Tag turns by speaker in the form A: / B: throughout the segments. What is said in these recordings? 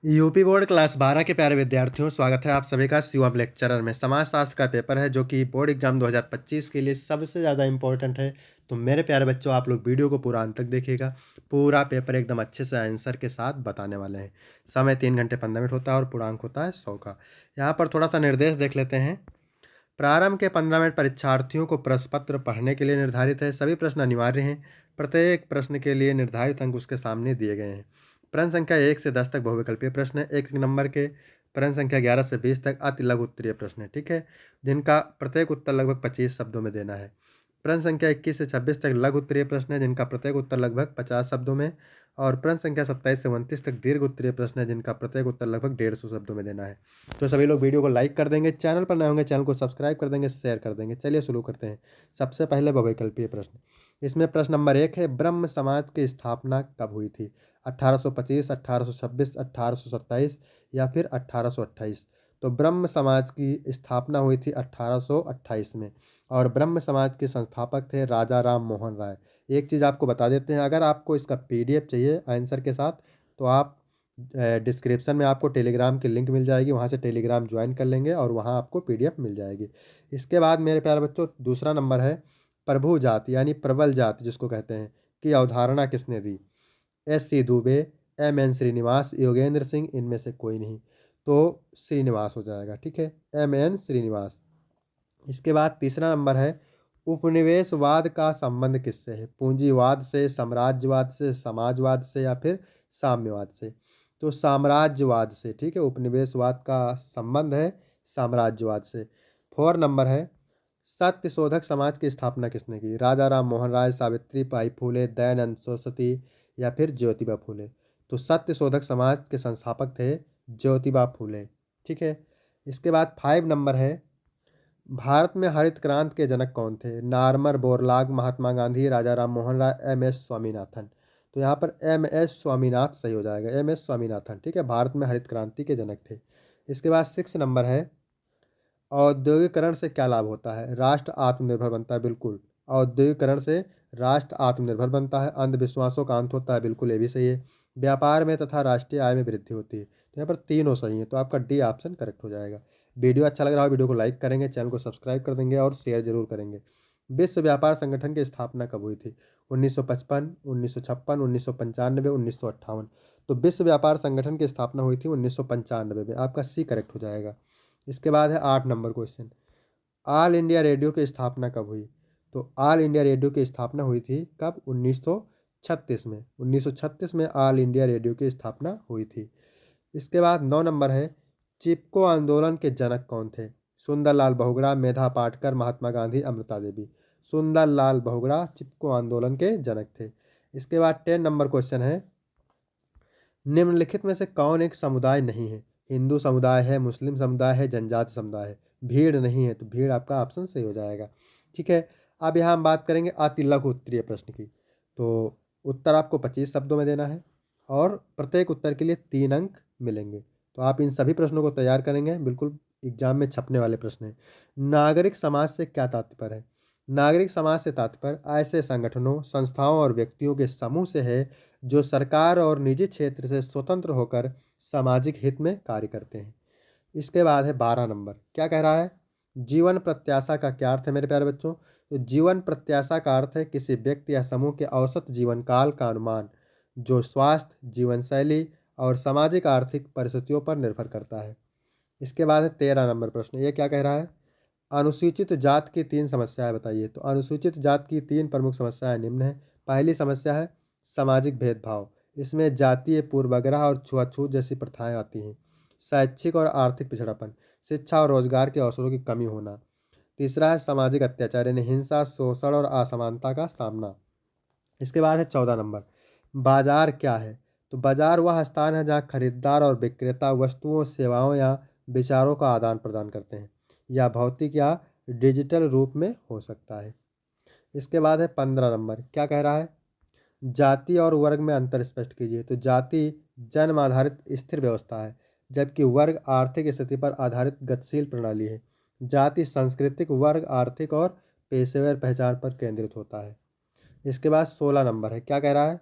A: UP board class 12 के प्यारे विद्यार्थियों, स्वागत है आप सभी का शिवम लेक्चरर में। समाजशास्त्र का पेपर है जो कि बोर्ड एग्जाम 2025 के लिए सबसे ज़्यादा इंपॉर्टेंट है। तो मेरे प्यारे बच्चों, आप लोग वीडियो को पूरा अंत तक देखिएगा। पूरा पेपर एकदम अच्छे से आंसर के साथ बताने वाले हैं। समय 3 घंटे 15 मिनट होता है और पूर्णांक होता है 100 का। यहाँ पर थोड़ा सा निर्देश देख लेते हैं। प्रारंभ के 15 मिनट परीक्षार्थियों को प्रश्न पत्र पढ़ने के लिए निर्धारित है। सभी प्रश्न अनिवार्य हैं। प्रत्येक प्रश्न के लिए निर्धारित अंक उसके सामने दिए गए हैं। प्रश्न संख्या 1 से 10 तक बहुविकल्पीय प्रश्न है। 1 नंबर के प्रश्न संख्या 11 से 20 तक अति लघु उत्तरीय प्रश्न है, ठीक है, जिनका प्रत्येक उत्तर लगभग 25 शब्दों में देना है। प्रश्न संख्या 21 से 26 तक लघु उत्तरीय प्रश्न है, जिनका प्रत्येक उत्तर लगभग 50 शब्दों में। और प्रश्न संख्या 27 से 29 तक दीर्घ उत्तरीय प्रश्न है, जिनका प्रत्येक उत्तर लगभग 150 शब्दों में देना है। तो सभी लोग वीडियो को लाइक कर देंगे, चैनल पर नए होंगे चैनल को सब्सक्राइब कर देंगे, शेयर कर देंगे। चलिए शुरू करते हैं। सबसे पहले बहुविकल्पीय प्रश्न। इसमें प्रश्न नंबर 1 है, ब्रह्म समाज की स्थापना कब हुई थी? 1825, 1826, 1827 या फिर 1828? तो ब्रह्म समाज की स्थापना हुई थी 1828 में, और ब्रह्म समाज के संस्थापक थे राजा राम मोहन राय। एक चीज़ आपको बता देते हैं, अगर आपको इसका पीडीएफ चाहिए आंसर के साथ, तो आप डिस्क्रिप्शन में आपको टेलीग्राम की लिंक मिल जाएगी, वहाँ से टेलीग्राम ज्वाइन कर लेंगे और वहाँ आपको पीडीएफ मिल जाएगी। इसके बाद मेरे प्यारे बच्चों, दूसरा नंबर है, प्रभु जाति यानी प्रबल जाति जिसको कहते हैं, की अवधारणा किसने दी? एस.सी. दुबे, एम.एन. श्रीनिवास, योगेंद्र सिंह, इनमें से कोई नहीं। तो श्रीनिवास हो जाएगा, ठीक है, एम.एन. श्रीनिवास। इसके बाद तीसरा नंबर है, उपनिवेशवाद का संबंध किससे है? पूंजीवाद से, साम्राज्यवाद से, समाजवाद से या फिर साम्यवाद से? तो साम्राज्यवाद से, ठीक है, उपनिवेशवाद का संबंध है साम्राज्यवाद से। 4 नंबर है, सत्य शोधक समाज की स्थापना किसने की? राजा राम मोहन राय, सावित्री बाई फुले, दयानंद सरस्वती या फिर ज्योतिबा फुले? तो सत्य शोधक समाज के संस्थापक थे ज्योतिबा फुले, ठीक है। इसके बाद 5 नंबर है, भारत में हरित क्रांति के जनक कौन थे? नारमर बोरलाग, महात्मा गांधी, राजा राम मोहन राय, एम.एस. स्वामीनाथन? तो यहाँ पर एम.एस. स्वामीनाथ सही हो जाएगा, एम.एस. स्वामीनाथन, ठीक है, भारत में हरित क्रांति के जनक थे। इसके बाद 6 नंबर है, औद्योगिकरण से क्या लाभ होता है? राष्ट्र आत्मनिर्भर बनता है, बिल्कुल। औद्योगिकरण से राष्ट्र आत्मनिर्भर बनता है। अंधविश्वासों का अंत होता है, बिल्कुल ये भी सही है। व्यापार में तथा राष्ट्रीय आय में वृद्धि होती है। तो यहाँ पर तीनों सही है, तो आपका डी ऑप्शन करेक्ट हो जाएगा। वीडियो अच्छा लग रहा हो वीडियो को लाइक करेंगे, चैनल को सब्सक्राइब कर देंगे और शेयर जरूर करेंगे। विश्व व्यापार संगठन की स्थापना कब हुई थी? 1955, 1956, 1995, 1958? तो विश्व व्यापार संगठन की स्थापना हुई थी 1995 में, आपका सी करेक्ट हो जाएगा। इसके बाद है 8 number question, all India radio की स्थापना कब हुई? तो ऑल इंडिया रेडियो की स्थापना हुई थी कब? 1936 में। 1936 में ऑल इंडिया रेडियो की स्थापना हुई थी। इसके बाद 9 नंबर है, चिपको आंदोलन के जनक कौन थे? सुंदरलाल बहुगुणा, मेधा पाटकर, महात्मा गांधी, अमृता देवी? सुंदरलाल बहुगुणा चिपको आंदोलन के जनक थे। इसके बाद 10 नंबर क्वेश्चन है, निम्नलिखित में से कौन एक समुदाय नहीं है? हिंदू समुदाय है, मुस्लिम समुदाय है, जनजाति समुदाय है? भीड़ नहीं है, तो भीड़ आपका ऑप्शन सही हो जाएगा, ठीक है। अब यहाँ हम बात करेंगे अति लघु उत्तरीय प्रश्न की। तो उत्तर आपको 25 शब्दों में देना है और प्रत्येक उत्तर के लिए 3 अंक मिलेंगे। तो आप इन सभी प्रश्नों को तैयार करेंगे, बिल्कुल एग्जाम में छपने वाले प्रश्न हैं। नागरिक समाज से क्या तात्पर्य है? नागरिक समाज से तात्पर्य ऐसे संगठनों, संस्थाओं और व्यक्तियों के समूह से है जो सरकार और निजी क्षेत्र से स्वतंत्र होकर सामाजिक हित में कार्य करते हैं। इसके बाद है 12 नंबर, क्या कह रहा है? जीवन प्रत्याशा का क्या अर्थ है मेरे प्यारे बच्चों? तो जीवन प्रत्याशा का अर्थ है किसी व्यक्ति या समूह के औसत जीवन काल का अनुमान, जो स्वास्थ्य, जीवन शैली और सामाजिक आर्थिक परिस्थितियों पर निर्भर करता है। इसके बाद है 13 नंबर प्रश्न, ये क्या कह रहा है? अनुसूचित जात की 3 समस्याएं बताइए। तो अनुसूचित जात की 3 प्रमुख समस्याएं निम्न है। पहली समस्या है सामाजिक भेदभाव, इसमें जातीय पूर्वाग्रह और छुआछूत जैसी प्रथाएं आती हैं। शैक्षिक और आर्थिक पिछड़ापन, शिक्षा और रोजगार के अवसरों की कमी होना। तीसरा है सामाजिक अत्याचार यानी हिंसा, शोषण और असमानता का सामना। इसके बाद है 14 नंबर, बाजार क्या है? तो बाजार वह स्थान है जहाँ खरीदार और विक्रेता वस्तुओं, सेवाओं या विचारों का आदान प्रदान करते हैं, या भौतिक या डिजिटल रूप में हो सकता है। इसके बाद है 15 नंबर, क्या कह रहा है? जाति और वर्ग में अंतर स्पष्ट कीजिए। तो जाति जन्म आधारित स्थिर व्यवस्था है, जबकि वर्ग आर्थिक स्थिति पर आधारित गतिशील प्रणाली है। जाति सांस्कृतिक, वर्ग आर्थिक और पेशेवर पहचान पर केंद्रित होता है। इसके बाद 16 नंबर है, क्या कह रहा है?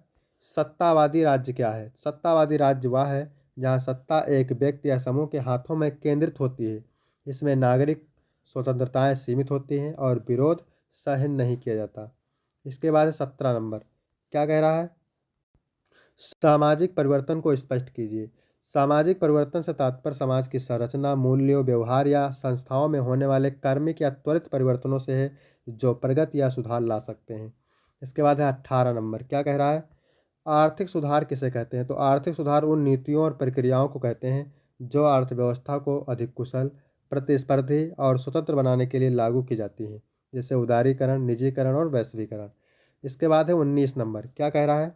A: सत्तावादी राज्य क्या है? सत्तावादी राज्य वह है जहाँ सत्ता एक व्यक्ति या समूह के हाथों में केंद्रित होती है। इसमें नागरिक स्वतंत्रताएं सीमित होती हैं और विरोध सहन नहीं किया जाता। इसके बाद 17 नंबर क्या कह रहा है? सामाजिक परिवर्तन को स्पष्ट कीजिए। सामाजिक परिवर्तन से तात्पर्य समाज की संरचना, मूल्यों, व्यवहार या संस्थाओं में होने वाले कार्मिक या त्वरित परिवर्तनों से है, जो प्रगति या सुधार ला सकते हैं। इसके बाद है 18 नंबर क्या कह रहा है? आर्थिक सुधार किसे कहते हैं? तो आर्थिक सुधार उन नीतियों और प्रक्रियाओं को कहते हैं जो अर्थव्यवस्था को अधिक कुशल, प्रतिस्पर्धी और स्वतंत्र बनाने के लिए लागू की जाती हैं, जैसे उदारीकरण, निजीकरण और वैश्वीकरण। इसके बाद है 19 नंबर क्या कह रहा है?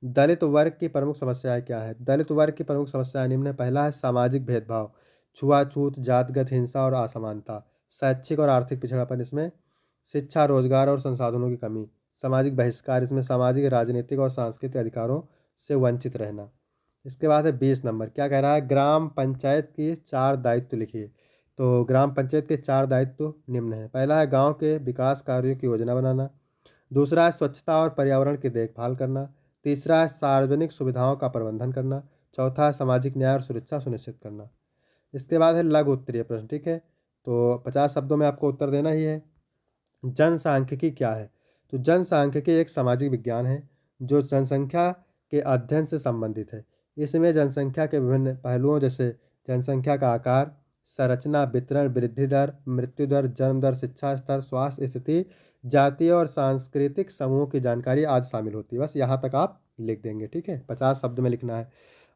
A: दलित वर्ग की प्रमुख समस्याएं क्या है? दलित वर्ग की प्रमुख समस्याएं निम्न है। पहला है सामाजिक भेदभाव, छुआछूत, जातगत हिंसा और असमानता, शैक्षिक और आर्थिक पिछड़ापन इसमें, शिक्षा, रोजगार और संसाधनों की कमी, सामाजिक बहिष्कार इसमें सामाजिक, राजनीतिक और सांस्कृतिक अधिकारों से वंचित रहना। इसके बाद है 20 नंबर क्या कह रहा है? ग्राम पंचायत की 4 दायित्व लिखिए। तो ग्राम पंचायत के 4 दायित्व निम्न है। पहला है गांव के विकास कार्यों की योजना बनाना। दूसरा है स्वच्छता और पर्यावरण की देखभाल करना। तीसरा है सार्वजनिक सुविधाओं का प्रबंधन करना। चौथा है सामाजिक न्याय और सुरक्षा सुनिश्चित करना। इसके बाद है लघु उत्तरीय प्रश्न, ठीक है। तो 50 शब्दों में आपको उत्तर देना ही है। जनसांख्यिकी क्या है? तो जनसांख्यिकी एक सामाजिक विज्ञान है जो जनसंख्या के अध्ययन से संबंधित है। इसमें जनसंख्या के विभिन्न पहलुओं जैसे जनसंख्या का आकार, संरचना, वितरण, वृद्धि दर, मृत्यु दर, जन्म दर, शिक्षा स्तर, स्वास्थ्य स्थिति, जातीय और सांस्कृतिक समूह की जानकारी आदि शामिल होती है। बस यहाँ तक आप लिख देंगे, ठीक है। 50 शब्द में लिखना है।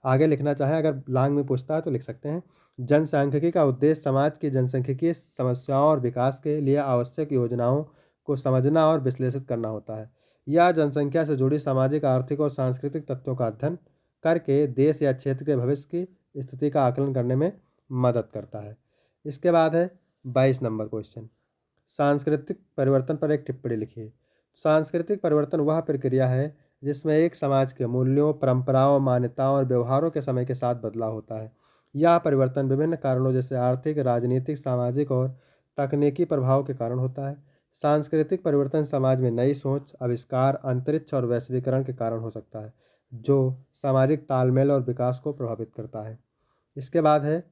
A: आगे लिखना चाहें अगर लांग में पूछता है तो लिख सकते हैं। जनसांख्यिकी का उद्देश्य समाज की जनसांख्यिकीय समस्याओं और विकास के लिए आवश्यक योजनाओं को समझना और विश्लेषित करना होता है। यह जनसंख्या से जुड़ी सामाजिक, आर्थिक और सांस्कृतिक तत्वों का अध्ययन करके देश या क्षेत्र के भविष्य की स्थिति का आकलन करने में मदद करता है। इसके बाद है 22 नंबर क्वेश्चन, सांस्कृतिक परिवर्तन पर एक टिप्पणी लिखिए। सांस्कृतिक परिवर्तन वह प्रक्रिया है जिसमें एक समाज के मूल्यों, परंपराओं, मान्यताओं और व्यवहारों के समय के साथ बदलाव होता है। यह परिवर्तन विभिन्न कारणों जैसे आर्थिक, राजनीतिक, सामाजिक और तकनीकी प्रभाव के कारण होता है। सांस्कृतिक परिवर्तन समाज में नई सोच, आविष्कार, अंतरिक्ष और वैश्वीकरण के कारण हो सकता है, जो सामाजिक तालमेल और विकास को प्रभावित करता है। इसके बाद है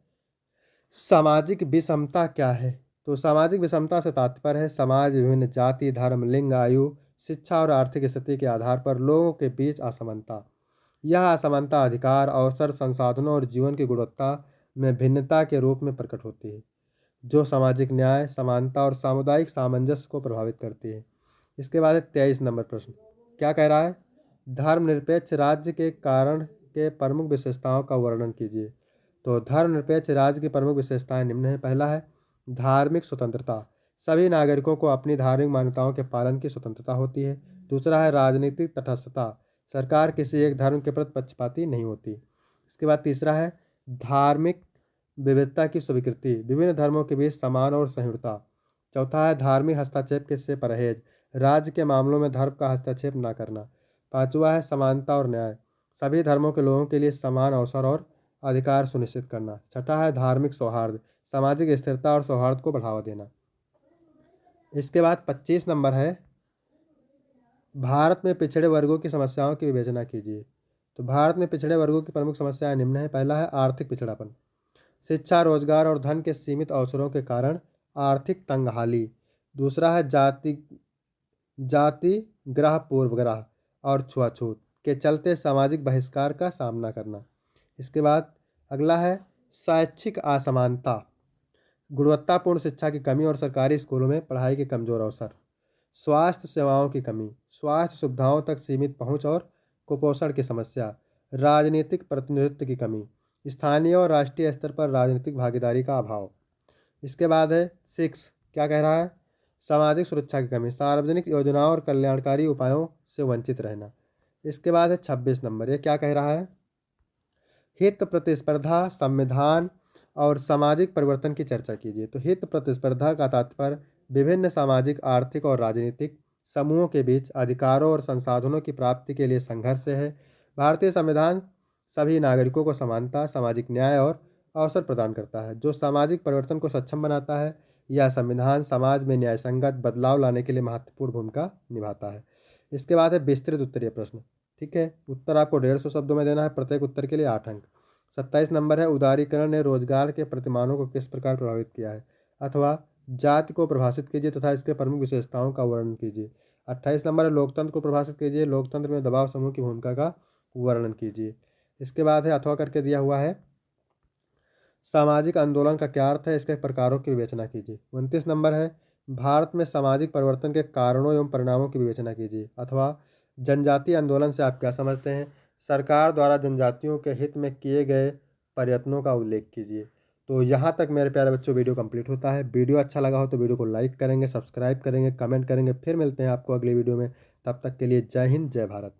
A: सामाजिक विषमता क्या है? तो सामाजिक विषमता से तात्पर्य है समाज विभिन्न जाति, धर्म, लिंग, आयु, शिक्षा और आर्थिक स्थिति के आधार पर लोगों के बीच असमानता। यह असमानता अधिकार, अवसर, संसाधनों और जीवन की गुणवत्ता में भिन्नता के रूप में प्रकट होती है, जो सामाजिक न्याय, समानता और सामुदायिक सामंजस्य को प्रभावित करती है। इसके बाद है 23 नंबर प्रश्न क्या कह रहा है? धर्मनिरपेक्ष राज्य के कारण के प्रमुख विशेषताओं का वर्णन कीजिए। तो धर्मनिरपेक्ष राज्य की प्रमुख विशेषताएं निम्न है। पहला है धार्मिक स्वतंत्रता, सभी नागरिकों को अपनी धार्मिक मान्यताओं के पालन की स्वतंत्रता होती है। दूसरा है राजनीतिक तटस्थता, सरकार किसी एक धर्म के प्रति पक्षपाती नहीं होती। इसके बाद तीसरा है धार्मिक विविधता की स्वीकृति, विभिन्न धर्मों के बीच समान और सहिष्णुता। चौथा है धार्मिक हस्तक्षेप से परहेज, राज्य के मामलों में धर्म का हस्तक्षेप न करना। पांचवा है समानता और न्याय, सभी धर्मों के लोगों के लिए समान अवसर और अधिकार सुनिश्चित करना। छठा है धार्मिक सौहार्द, सामाजिक स्थिरता और सौहार्द को बढ़ावा देना। इसके बाद 25 नंबर है भारत में पिछड़े वर्गों की समस्याओं की विवेचना कीजिए। तो भारत में पिछड़े वर्गों की प्रमुख समस्याएं निम्न है। पहला है आर्थिक पिछड़ापन, शिक्षा, रोजगार और धन के सीमित अवसरों के कारण आर्थिक तंगहाली। दूसरा है जाति ग्रह पूर्वग्रह और छुआछूत के चलते सामाजिक बहिष्कार का सामना करना। इसके बाद अगला है शैक्षिक असमानता, गुणवत्तापूर्ण शिक्षा की कमी और सरकारी स्कूलों में पढ़ाई के कमजोर अवसर। स्वास्थ्य सेवाओं की कमी, स्वास्थ्य सुविधाओं तक सीमित पहुंच और कुपोषण की समस्या। राजनीतिक प्रतिनिधित्व की कमी, स्थानीय और राष्ट्रीय स्तर पर राजनीतिक भागीदारी का अभाव। इसके बाद है 6 क्या कह रहा है? सामाजिक सुरक्षा की कमी, सार्वजनिक योजनाओं और कल्याणकारी उपायों से वंचित रहना। इसके बाद है 26 नंबर, ये क्या कह रहा है? हित प्रतिस्पर्धा, संविधान और सामाजिक परिवर्तन की चर्चा कीजिए। तो हित प्रतिस्पर्धा का तात्पर्य विभिन्न सामाजिक, आर्थिक और राजनीतिक समूहों के बीच अधिकारों और संसाधनों की प्राप्ति के लिए संघर्ष से है। भारतीय संविधान सभी नागरिकों को समानता, सामाजिक न्याय और अवसर प्रदान करता है, जो सामाजिक परिवर्तन को सक्षम बनाता है। यह संविधान समाज में न्यायसंगत बदलाव लाने के लिए महत्वपूर्ण भूमिका निभाता है। इसके बाद है विस्तृत उत्तरीय प्रश्न, ठीक है। उत्तर आपको 150 शब्दों में देना है, प्रत्येक उत्तर के लिए 8 अंक। 27 नंबर है, उदारीकरण ने रोजगार के प्रतिमानों को किस प्रकार प्रभावित किया है? अथवा जाति को परिभाषित कीजिए तथा इसके प्रमुख विशेषताओं का वर्णन कीजिए। 28 नंबर है, लोकतंत्र को परिभाषित कीजिए, लोकतंत्र में दबाव समूह की भूमिका का वर्णन कीजिए। इसके बाद है अथवा करके दिया हुआ है, सामाजिक आंदोलन का क्या अर्थ है, इसके प्रकारों की विवेचना कीजिए। 29 नंबर है, भारत में सामाजिक परिवर्तन के कारणों एवं परिणामों की विवेचना कीजिए। अथवा जनजातीय आंदोलन से आप क्या समझते हैं, सरकार द्वारा जनजातियों के हित में किए गए प्रयत्नों का उल्लेख कीजिए। तो यहाँ तक मेरे प्यारे बच्चों वीडियो कंप्लीट होता है। वीडियो अच्छा लगा हो तो वीडियो को लाइक करेंगे, सब्सक्राइब करेंगे, कमेंट करेंगे। फिर मिलते हैं आपको अगली वीडियो में। तब तक के लिए जय हिंद, जय भारत।